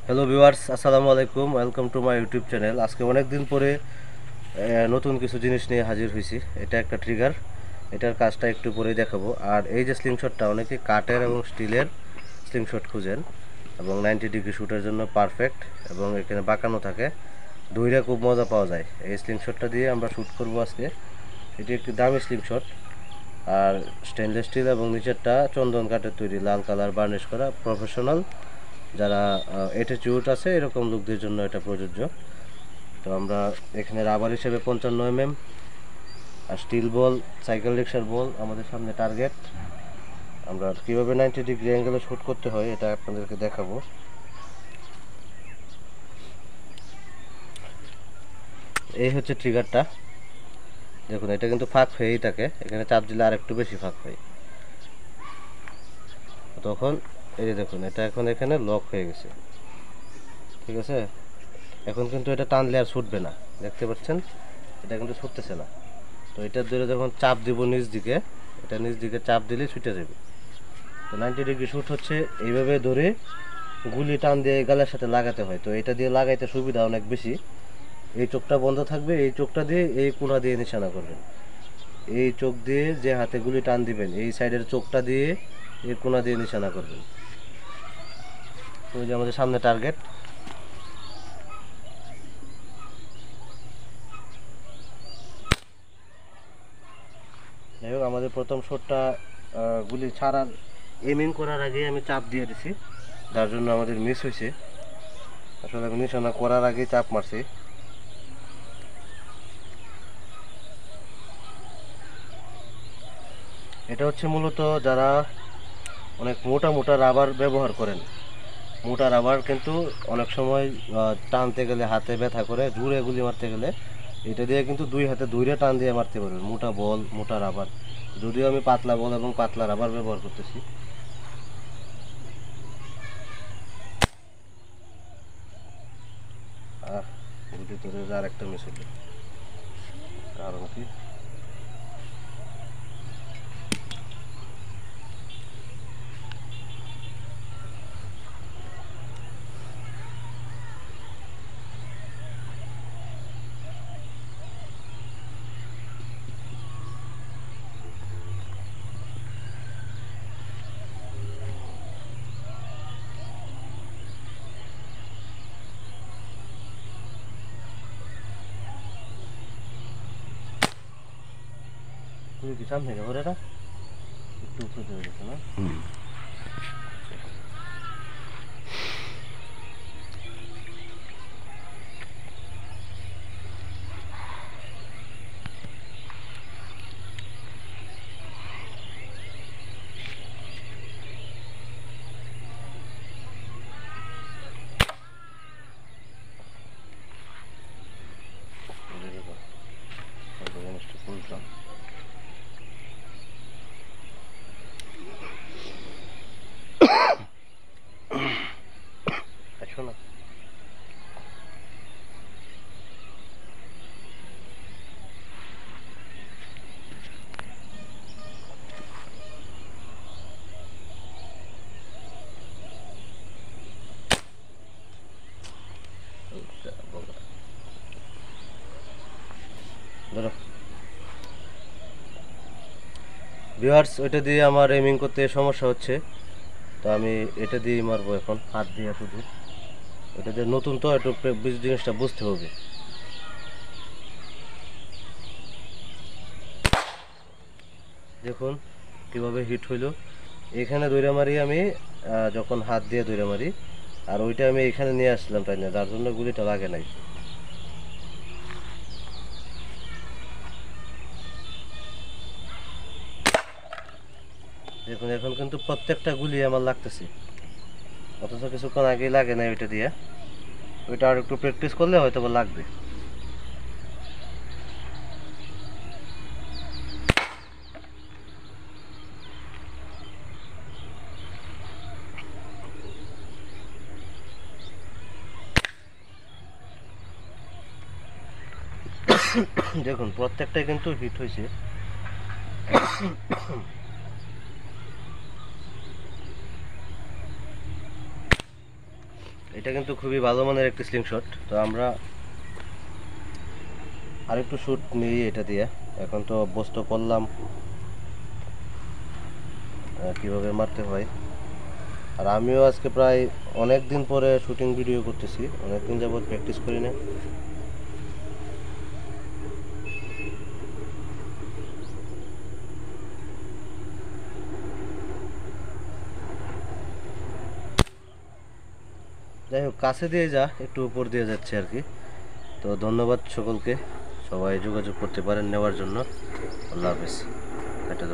Hello viewers, আসসালামু আলাইকুম। Welcome to my YouTube channel. আজকে অনেক দিন পরে নতুন কিছু জিনিস নিয়ে হাজির হয়েছি। এটা একটা ট্রিগার, এটার কাজটা একটু পরেই দেখাবো। আর এই যে স্লিংশটটা, অনেকে কাঠের এবং স্টিলের স্লিংশট খুঁজেন এবং 90 ডিগ্রি শ্যুটের জন্য পারফেক্ট, এবং এখানে বাঁকানো থাকে, দইরা খুব মজা পাওয়া যায়। এই স্লিংশটটা দিয়ে আমরা শ্যুট করবো আজকে। এটি একটি দামি স্লিংশট, আর স্টেনলেস স্টিল এবং নিচেরটা চন্দন কাঠের তৈরি, লাল কালার বার্নিশ করা। প্রফেশনাল যারা অ্যাটিটিউড আছে এরকম লোকদের জন্য এটা প্রযোজ্য। তো আমরা এখানে রাবার হিসেবে 55 mm, আর স্টিল বল, সাইকেল রিক্সার বল আমাদের সামনে টার্গেট। আমরা কীভাবে 90 ডিগ্রি অ্যাঙ্গেলে শ্যুট করতে হয় এটা আপনাদেরকে দেখাবো। এই হচ্ছে ট্রিগারটা, দেখুন এটা কিন্তু ফাঁক হয়েই থাকে, এখানে চাপ দিলে আর একটু বেশি ফাঁক হয়। তখন এই যে দেখুন, এটা এখন এখানে লক হয়ে গেছে, ঠিক আছে। এখন কিন্তু এটা টানলে আর ছুটবে না, দেখতে পাচ্ছেন এটা কিন্তু ছুটতেছে না। তো এটার ধরে যখন চাপ দিব নিচ দিকে, এটা নিচ দিকে চাপ দিলে ছুটে যাবে। তো 90 ডিগ্রি শ্যুট হচ্ছে এইভাবে ধরে গুলি টান দিয়ে গালের সাথে লাগাতে হয়। তো এটা দিয়ে লাগাইতে সুবিধা অনেক বেশি। এই চোখটা বন্ধ থাকবে, এই চোখটা দিয়ে এই কোণা দিয়ে নিশানা করবেন। এই চোখ দিয়ে যে হাতে গুলি টান দিবেন, এই সাইডের চোখটা দিয়ে এই কোণা দিয়ে নিশানা করবেন। ওই যে আমাদের সামনে টার্গেট। যাই হোক, আমাদের প্রথম শটটা গুলি ছাড়ার এমিং করার আগে আমি চাপ দিয়ে দিছি, যার জন্য আমাদের মিস হয়েছে। আসলে আমি নিশানা করার আগে চাপ মারছি। এটা হচ্ছে মূলত যারা অনেক মোটা মোটা রাবার ব্যবহার করেন। মোটা রাবার কিন্তু অনেক সময় টানতে গেলে হাতে ব্যথা করে, জোরে গুলি মারতে গেলে এটা দিয়ে কিন্তু দুই হাতে ধরে টান দিয়ে মারতে পারবেন। মোটা বল, মোটা রাবার, যদিও আমি পাতলা বল এবং পাতলা রাবার ব্যবহার করতেছি। গুলি ধরে আর একটা মিস হলো, কারণ কি তুমি কি সামনে ঘরে না একটু উপরে চলে গেছে না? জিনিসটা খুলতাম। আসো না, ধরো। ভিউয়ার্স, ওইটা দিয়ে আমার এমিং করতে সমস্যা হচ্ছে, তো আমি এটা দিয়েই মারবো এখন, হাত দিয়ে শুধু। এটা দিয়ে নতুন তো একটু জিনিসটা বুঝতে হবে। দেখুন কিভাবে হিট হইলো। এখানে দৌড়া মারি আমি, যখন হাত দিয়ে দৌড়া মারি, আর ওইটা আমি এখানে নিয়ে আসলাম, তাই না, যার জন্য গুলিটা লাগে নাই। দেখুন এখন কিন্তু প্রত্যেকটা গুলি আমার লাগতেছে, অথচ কিছুক্ষণ আগেই লাগে নাই ওইটা দিয়ে। ওইটা আর একটু প্র্যাকটিস করলে হয়তো বা লাগবে। দেখুন প্রত্যেকটাই কিন্তু হিট হয়েছে। এটা কিন্তু খুবই ভালো মানের একটি স্লিংশট। তো আমরা আরেকটু শ্যুট নিই এটা দিয়ে। এখন তো অভ্যস্ত করলাম কীভাবে মারতে হয়। আর আমিও আজকে প্রায় অনেক দিন পরে শুটিং ভিডিও করতেছি, অনেক দিন যাবত প্র্যাকটিস করি না। যাই হোক, কাছে দিয়ে যা একটু উপর দিয়ে যাচ্ছে আর কি। তো ধন্যবাদ সকলকে, সবাই যোগাযোগ করতে পারেন নেওয়ার জন্য। আল্লাহ হাফেজ। এটা